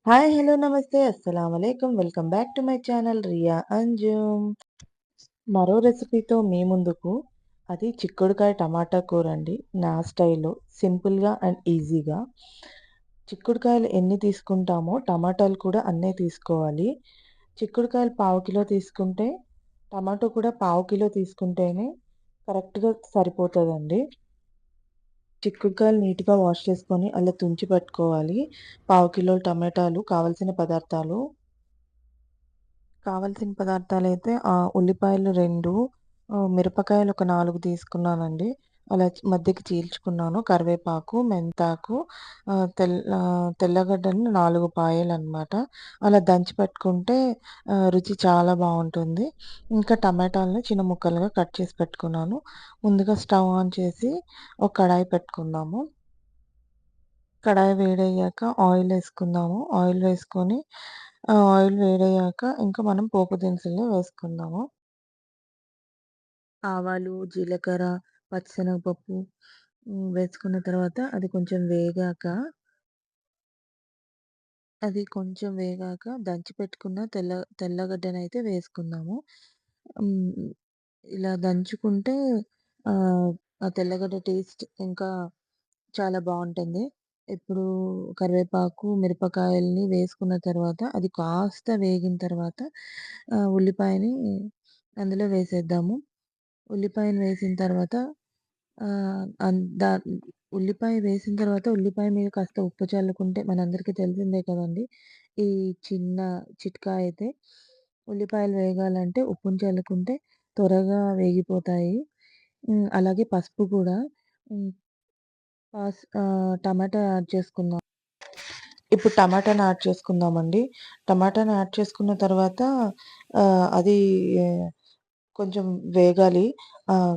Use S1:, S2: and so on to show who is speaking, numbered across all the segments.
S1: Hi! Hello! నమస్తే. అస్సలామలైకుం. Welcome back to my channel Riya Anjum. మరో రెసిపీతో మీ ముందుకు. అది చిక్కుడుకాయ టమాటా కూరండి. నా స్టైల్‌లో సింపుల్‌గా అండ్ ఈజీగా. చిక్కుడుకాయలు ఎన్ని తీసుకుంటామో టమాటాలు కూడా అన్నే తీసుకోవాలి. చిక్కుడుకాయలు పావు కిలో తీసుకుంటే, టమాటో కూడా పావు కిలో తీసుకుంటేనే కరెక్ట్‌గా సరిపోతదండి. చిక్కుడుకాయలు నీట్‌గా వాష్ చేసుకొని అలా తుంచి పెట్టుకోవాలి. పావు కిలో టమాటాలు కావాల్సిన పదార్థాలైతే ఉల్లిపాయలు 2, మిరపకాయలు ఒక 4 తీసుకున్నానండి. అలా మధ్యకి చీల్చుకున్నాను. కరివేపాకు, మెంతాకు, తెల్లగడ్డలు 4 పాయలనమాట. అలా దంచి పెట్టుకుంటే రుచి చాలా బావుంటుంది. ఇంకా టమాటాలను చిన్న ముక్కలుగా కట్ చేసి పెట్టుకున్నాను. ముందుగా స్టవ్ ఆన్ చేసి ఒక కడాయి పెట్టుకుందాము. కడాయి వేడయ్యాక ఆయిలేసుకుందాము. ఆయిల్ వేసుకొని ఆయిల్ వేడయ్యాక ఇంకా మనం పోపు దినుసులు వేసుకుందాము. ఆవాలు, జీలకర్ర, పచ్చిశనగపప్పు వేసుకున్న తర్వాత అది కొంచెం వేగాక దంచి పెట్టుకున్న తెల్లగడ్డనైతే వేసుకుందాము. హ్మ్. ఇలా దంచుకుంటే ఆహ్, ఆ తెల్లగడ్డ టేస్ట్ ఇంకా చాలా బావుంటుంది. ఇప్పుడు కరివేపాకు, మిరపకాయల్ని వేసుకున్న తర్వాత అది కాస్త వేగిన తర్వాత ఉల్లిపాయని అందులో వేసేద్దాము. ఉల్లిపాయను వేసిన తర్వాత ఆహ్, అన్ దా ఉల్లిపాయ వేసిన తర్వాత ఉల్లిపాయ మీద కాస్త ఉప్పు చల్లుకుంటే మనందరికీ తెలిసిందే కదండీ! ఈ చిన్న చిట్కా అయితే ఉల్లిపాయలు వేగాలంటే ఉప్పుని చల్లుకుంటే త్వరగా వేగిపోతాయి. అలాగే పసుపు కూడా. హ్మ్. టమాటా యాడ్ చేసుకుందాం. ఇప్పుడు టమాటాని యాడ్ చేసుకుందామండి. టమాటాని యాడ్ చేసుకున్న తర్వాత అది కొంచెం వేగాలి. ఆహ్,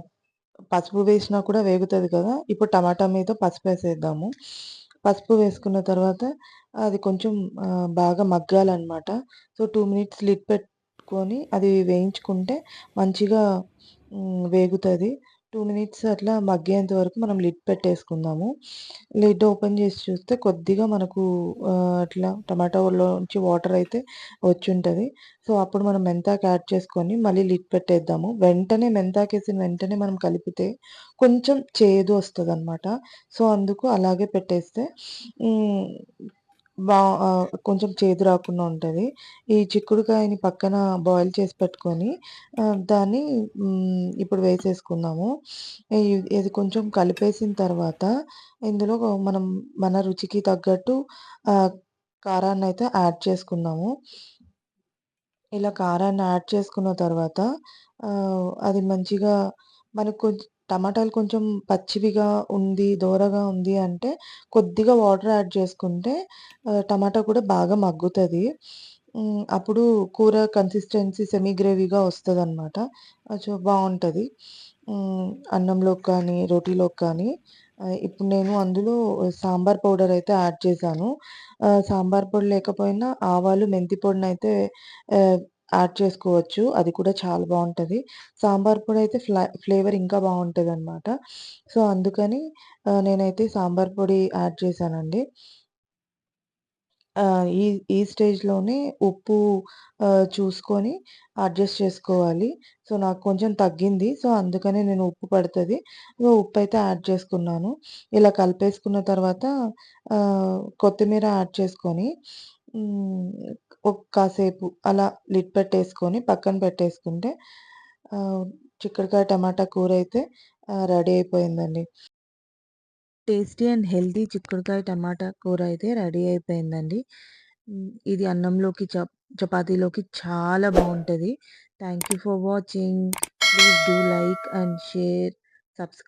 S1: పసుపు వేసినా కూడా వేగుతది కదా! ఇప్పుడు టమాటా మీద పసుపేసేద్దాము. పసుపు వేసుకున్న తర్వాత అది కొంచెం బాగా మగ్గాలనమాట. సో, 2 మినిట్స్ లిడ్ పెట్టుకొని అది వేయించుకుంటే మంచిగా వేగుతది. 2 మినిట్స్ అట్లా మగ్గేంత వరకు మనం లిడ్ పెట్టేసుకుందాము. లిడ్ ఓపెన్ చేసి చూస్తే కొద్దిగా మనకు అట్లా టమాటాలోంచి వాటర్ అయితే వచ్చుంటది. సో, అప్పుడు మనం మెంతాకు యాడ్ చేసుకొని మళ్ళీ లిడ్ పెట్టేద్దాము. మెంతాకేసిన వెంటనే మనం కలిపితే కొంచెం చేదు వస్తదనమాట. సో, అందుకు అలాగే పెట్టేస్తే హ్మ్. కొంచెం చేదు రాకుండా ఉంటది. ఈ చిక్కుడుకాయని పక్కన బాయిల్ చేసి పెట్టుకొని దాన్ని ఇప్పుడు వేసేసుకుందాము. ఇ ఇది కొంచెం కలిపేసిన తర్వాత ఇందులో మనం మన రుచికి తగ్గట్టు ఆహ్, కారాన్నయితే యాడ్ చేసుకుందాము. ఇలా కారాన్ని యాడ్ చేసుకున్న తర్వాత అది మంచిగా మనకు టమాటాలు కొంచెం పచ్చివిగా ఉంది, దోరగా ఉంది అంటే కొద్దిగా వాటర్ యాడ్ చేసుకుంటే టమాటా కూడా బాగా మగ్గుతది. అప్పుడు కూర కన్సిస్టెన్సీ సెమీ గ్రేవీగా వస్తదనమాట. బావుంటది. అన్నంలోకి కానీ, రోటీలోకి కానీ. ఇప్పుడు నేను అందులో సాంబార్ పౌడర్ అయితే యాడ్ చేశాను. సాంబార్ పొడి లేకపోయినా ఆవాలు, మెంతి పొడినైతే ఆహ్, యాడ్ చేసుకోవచ్చు. అది కూడా చాలా బావుంటది. సాంబార్ పొడైతే ఫ్లేవర్ ఇంకా బావుంటదనమాట. సో, అందుకని నేనైతే సాంబార్ పొడి యాడ్ చేశానండి. ఈ ఈ స్టేజ్‌లోనే ఉప్పు చూసుకొని అడ్జస్ట్ చేసుకోవాలి. సో, నాకు కొంచెం తగ్గింది. సో, అందుకనే నేను ఉప్పు పడతది. ఉప్పయితే యాడ్ చేసుకున్నాను. ఇలా కలిపేసుకున్న తర్వాత కొత్తిమీర యాడ్ చేసుకొని హ్మ్. కాసేపు అలా లిడ్ పెట్టేసుకొని పక్కన పెట్టేసుకుంటే ఆహ్, చిక్కుడుకాయ టమాటా కూరైతే రెడీ అయిపోయిందండి. టేస్టీ అండ్ హెల్తీ చిక్కుడుకాయ టమాటా కూర అయితే రెడీ అయిపోయిందండి. ఇది అన్నంలోకి చపాతీలోకి చాలా బావుంటది. Thank you for watching. Please do like and share, subscribe.